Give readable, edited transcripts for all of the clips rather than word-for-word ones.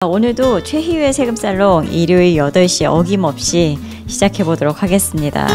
오늘도 최희우의 세금살롱 일요일 8시에 어김없이 시작해보도록 하겠습니다.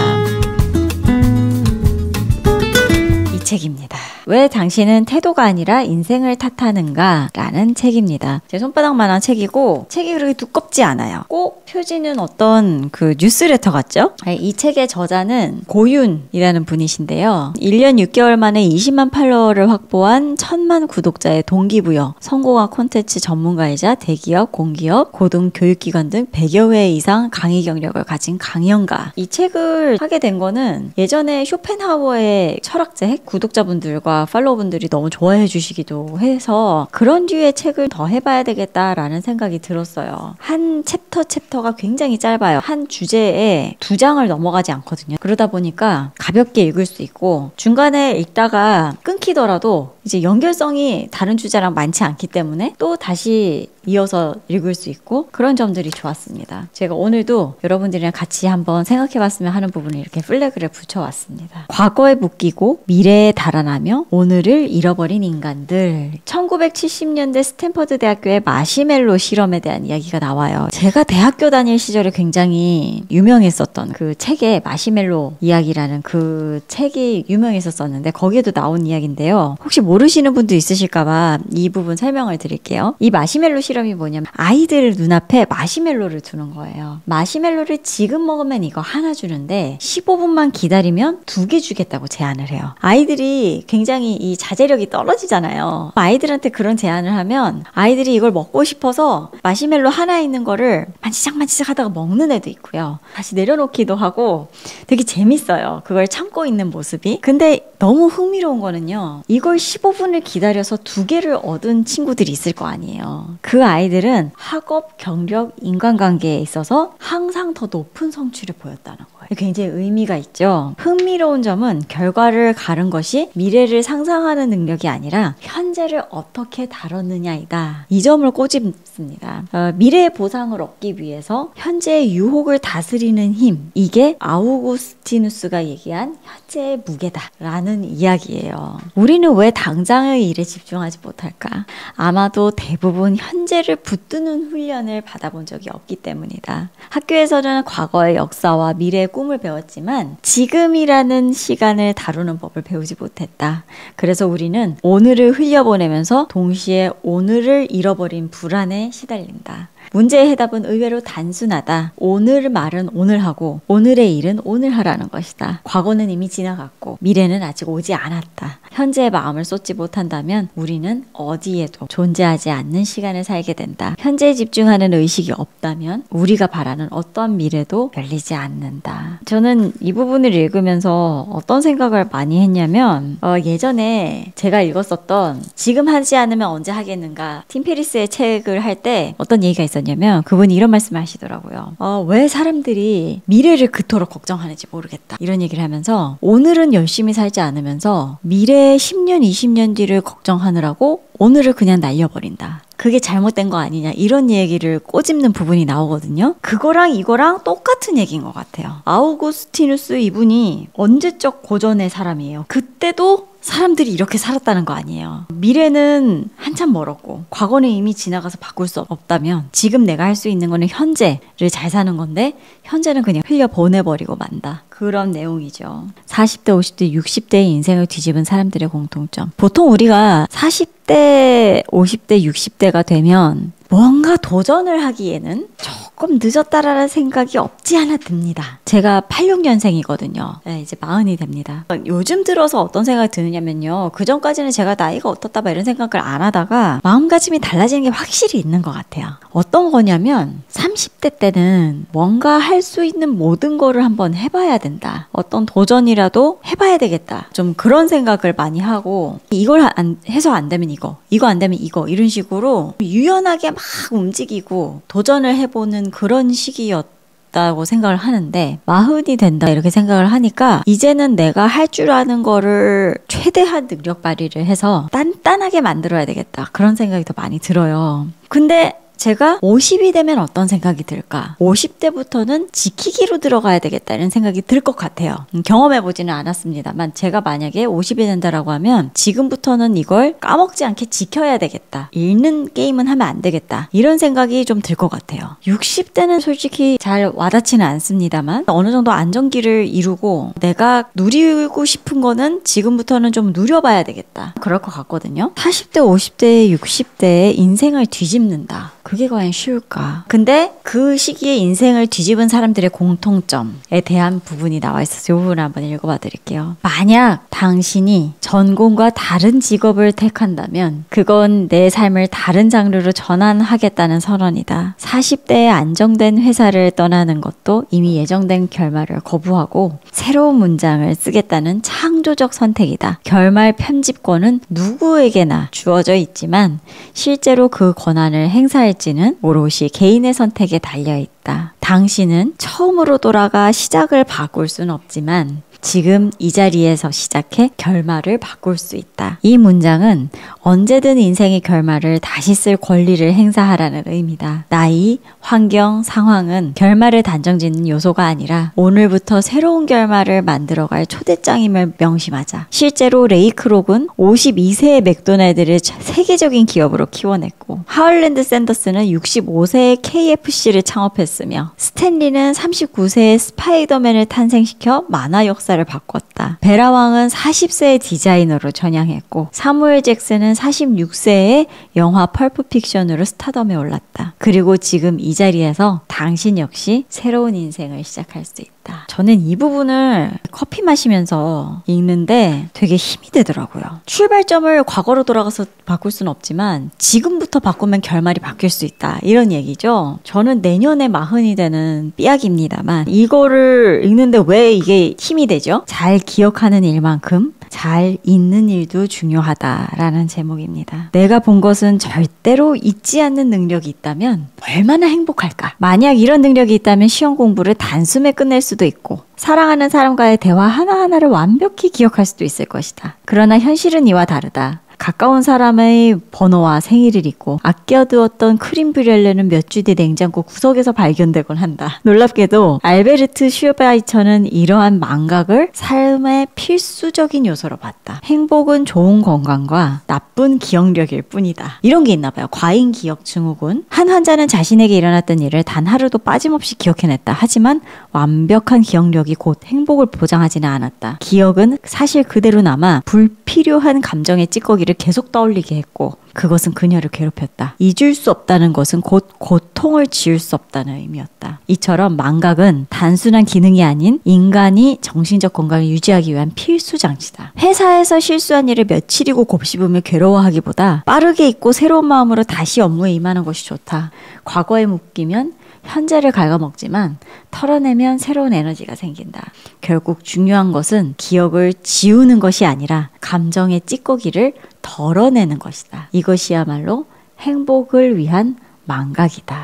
이 책입니다. 왜 당신은 태도가 아니라 인생을 탓하는가? 라는 책입니다. 제 손바닥만한 책이고 책이 그렇게 두껍지 않아요. 꼭 표지는 어떤 그 뉴스레터 같죠? 이 책의 저자는 고윤이라는 분이신데요. 1년 6개월 만에 20만 팔로워를 확보한 1000만 구독자의 동기부여, 성공학 콘텐츠 전문가이자 대기업, 공기업, 고등교육기관 등 100여 회 이상 강의 경력을 가진 강연가. 이 책을 하게 된 거는 예전에 쇼펜하우어의 철학책 구독자분들과 팔로워분들이 너무 좋아해 주시기도 해서 그런 류의 책을 더 해봐야 되겠다라는 생각이 들었어요. 한 챕터가 굉장히 짧아요. 한 주제에 2장을 넘어가지 않거든요. 그러다 보니까 가볍게 읽을 수 있고 중간에 읽다가 끊기더라도 이제 연결성이 다른 주제랑 많지 않기 때문에 또 다시 이어서 읽을 수 있고 그런 점들이 좋았습니다. 제가 오늘도 여러분들이랑 같이 한번 생각해봤으면 하는 부분을 이렇게 플래그를 붙여왔습니다. 과거에 묶이고 미래에 달아나며 오늘을 잃어버린 인간들. 1970년대 스탠퍼드 대학교의 마시멜로 실험에 대한 이야기가 나와요. 제가 대학교 다닐 시절에 굉장히 유명했었던 그 책에 마시멜로 이야기라는 그 책이 유명했었는데 거기에도 나온 이야기인데요. 혹시 모르시는 분도 있으실까봐 이 부분 설명을 드릴게요. 이 마시멜로 실험이 뭐냐면 아이들 눈앞에 마시멜로를 두는 거예요. 마시멜로를 지금 먹으면 이거 하나 주는데 15분만 기다리면 2개 주겠다고 제안을 해요. 아이들이 굉장히 이 자제력이 떨어지잖아요. 아이들한테 그런 제안을 하면 아이들이 이걸 먹고 싶어서 마시멜로 하나 있는 거를 만지작 하다가 먹는 애도 있고요. 다시 내려놓기도 하고 되게 재밌어요. 그걸 참고 있는 모습이. 근데 너무 흥미로운 거는요. 이걸 15분을 기다려서 2개를 얻은 친구들이 있을 거 아니에요. 그 아이들은 학업, 경력, 인간관계에 있어서 항상 더 높은 성취를 보였다는 거예요. 굉장히 의미가 있죠. 흥미로운 점은 결과를 가른 것이 미래를 상상하는 능력이 아니라 현재를 어떻게 다뤘느냐이다. 이 점을 꼬집습니다. 미래의 보상을 얻기 위해서 현재의 유혹을 다스리는 힘. 이게 아우구스티누스가 얘기한 현재의 무게다라는 이야기예요. 우리는 왜 당장의 일에 집중하지 못할까? 아마도 대부분 현재를 붙드는 훈련을 받아본 적이 없기 때문이다. 학교에서는 과거의 역사와 미래의 꿈을 배웠지만 지금이라는 시간을 다루는 법을 배우지 못했다. 그래서 우리는 오늘을 흘려보내면서 동시에 오늘을 잃어버린 불안에 시달린다. 문제의 해답은 의외로 단순하다. 오늘 말은 오늘 하고 오늘의 일은 오늘 하라는 것이다. 과거는 이미 지나갔고 미래는 아직 오지 않았다. 현재의 마음을 쏟지 못한다면 우리는 어디에도 존재하지 않는 시간을 살게 된다. 현재에 집중하는 의식이 없다면 우리가 바라는 어떤 미래도 열리지 않는다. 저는 이 부분을 읽으면서 어떤 생각을 많이 했냐면 예전에 제가 읽었었던 지금 하지 않으면 언제 하겠는가 팀 페리스의 책을 할 때 어떤 얘기가 있었냐면 그분이 이런 말씀을 하시더라고요. 왜 사람들이 미래를 그토록 걱정하는지 모르겠다. 이런 얘기를 하면서 오늘은 열심히 살지 않으면서 미래의 10년, 20년 뒤를 걱정하느라고 오늘을 그냥 날려버린다. 그게 잘못된 거 아니냐 이런 얘기를 꼬집는 부분이 나오거든요. 그거랑 이거랑 똑같은 얘기인 것 같아요. 아우구스티누스 이분이 언제적 고전의 사람이에요. 그때도 사람들이 이렇게 살았다는 거 아니에요. 미래는 한참 멀었고 과거는 이미 지나가서 바꿀 수 없다면 지금 내가 할 수 있는 거는 현재를 잘 사는 건데 현재는 그냥 흘려보내버리고 만다. 그런 내용이죠. 40대, 50대, 60대의 인생을 뒤집은 사람들의 공통점. 보통 우리가 40대, 50대, 60대가 되면 뭔가 도전을 하기에는 조금 늦었다라는 생각이 없지 않아 듭니다. 제가 86년생이거든요. 네, 이제 40이 됩니다. 요즘 들어서 어떤 생각이 드느냐면요. 그전까지는 제가 나이가 어떻다 이런 생각을 안 하다가 마음가짐이 달라지는 게 확실히 있는 것 같아요. 어떤 거냐면 30대 때는 뭔가 할 수 있는 모든 거를 한번 해봐야 된다. 어떤 도전이라도 해봐야 되겠다. 좀 그런 생각을 많이 하고 이걸 해서 안 되면 이거 안 되면 이거 이런 식으로 유연하게 막 움직이고 도전을 해보는 그런 시기였다고 생각을 하는데 40이 된다 이렇게 생각을 하니까 이제는 내가 할 줄 아는 거를 최대한 능력 발휘를 해서 단단하게 만들어야 되겠다 그런 생각이 더 많이 들어요. 근데 제가 50이 되면 어떤 생각이 들까? 50대부터는 지키기로 들어가야 되겠다는 생각이 들 것 같아요. 경험해보지는 않았습니다만 제가 만약에 50이 된다라고 하면 지금부터는 이걸 까먹지 않게 지켜야 되겠다. 읽는 게임은 하면 안 되겠다. 이런 생각이 좀 들 것 같아요. 60대는 솔직히 잘 와닿지는 않습니다만 어느 정도 안정기를 이루고 내가 누리고 싶은 거는 지금부터는 좀 누려봐야 되겠다. 그럴 것 같거든요. 40대, 50대, 60대에 인생을 뒤집는다. 그게 과연 쉬울까? 근데 그 시기에 인생을 뒤집은 사람들의 공통점에 대한 부분이 나와 있어서 이 부분을 한번 읽어봐 드릴게요. 만약 당신이 전공과 다른 직업을 택한다면 그건 내 삶을 다른 장르로 전환하겠다는 선언이다. 40대에 안정된 회사를 떠나는 것도 이미 예정된 결말을 거부하고 새로운 문장을 쓰겠다는 창조적 선택이다. 결말 편집권은 누구에게나 주어져 있지만 실제로 그 권한을 행사할지는 오롯이 개인의 선택에 달려있다. 당신은 처음으로 돌아가 시작을 바꿀 순 없지만 지금 이 자리에서 시작해 결말을 바꿀 수 있다. 이 문장은 언제든 인생의 결말을 다시 쓸 권리를 행사하라는 의미다. 나이, 환경, 상황은 결말을 단정짓는 요소가 아니라 오늘부터 새로운 결말을 만들어갈 초대장임을 명심하자. 실제로 레이 크록은 52세의 맥도날드를 세계적인 기업으로 키워냈고 하울랜드 샌더스는 65세에 KFC를 창업했으며 스탠리는 39세에 스파이더맨을 탄생시켜 만화 역사를 바꿨다. 베라 왕은 40세의 디자이너로 전향했고 사무엘 잭슨은 46세에 영화 펄프 픽션으로 스타덤에 올랐다. 그리고 지금 이 자리에서 당신 역시 새로운 인생을 시작할 수 있다. 저는 이 부분을 커피 마시면서 읽는데 되게 힘이 되더라고요. 출발점을 과거로 돌아가서 바꿀 수는 없지만 지금부터 바꾸면 결말이 바뀔 수 있다. 이런 얘기죠. 저는 내년에 40이 되는 삐약입니다만 이거를 읽는데 왜 이게 힘이 되죠? 잘 기억하는 일만큼 잘 잊는 일도 중요하다라는 제목입니다. 내가 본 것은 절대로 잊지 않는 능력이 있다면 얼마나 행복할까? 만약 이런 능력이 있다면 시험 공부를 단숨에 끝낼 수도 있고 사랑하는 사람과의 대화 하나하나를 완벽히 기억할 수도 있을 것이다. 그러나 현실은 이와 다르다. 가까운 사람의 번호와 생일을 잊고 아껴두었던 크림 브렐레는 몇 주 뒤 냉장고 구석에서 발견되곤 한다. 놀랍게도 알베르트 슈바이처는 이러한 망각을 삶의 필수적인 요소로 봤다. 행복은 좋은 건강과 나쁜 기억력일 뿐이다. 이런 게 있나 봐요. 과잉 기억 증후군. 한 환자는 자신에게 일어났던 일을 단 하루도 빠짐없이 기억해냈다. 하지만 완벽한 기억력이 곧 행복을 보장하지는 않았다. 기억은 사실 그대로 남아 불필요한 감정의 찌꺼기를 계속 떠올리게 했고 그것은 그녀를 괴롭혔다. 잊을 수 없다는 것은 곧 고통을 지울 수 없다는 의미였다. 이처럼 망각은 단순한 기능이 아닌 인간이 정신적 건강을 유지하기 위한 필수 장치다. 회사에서 실수한 일을 며칠이고 곱씹으며 괴로워하기보다 빠르게 잊고 새로운 마음으로 다시 업무에 임하는 것이 좋다. 과거에 묶이면 현재를 갉아먹지만 털어내면 새로운 에너지가 생긴다. 결국 중요한 것은 기억을 지우는 것이 아니라 감정의 찌꺼기를 덜어내는 것이다. 이것이야말로 행복을 위한 망각이다.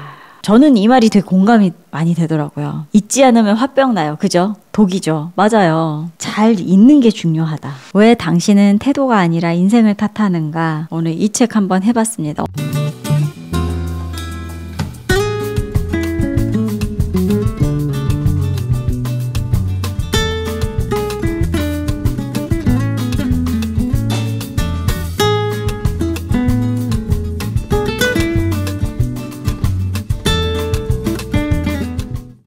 저는 이 말이 되게 공감이 많이 되더라고요. 잊지 않으면 화병 나요. 그죠? 독이죠. 맞아요. 잘 잊는 게 중요하다. 왜 당신은 태도가 아니라 인생을 탓하는가? 오늘 이 책 한번 해봤습니다.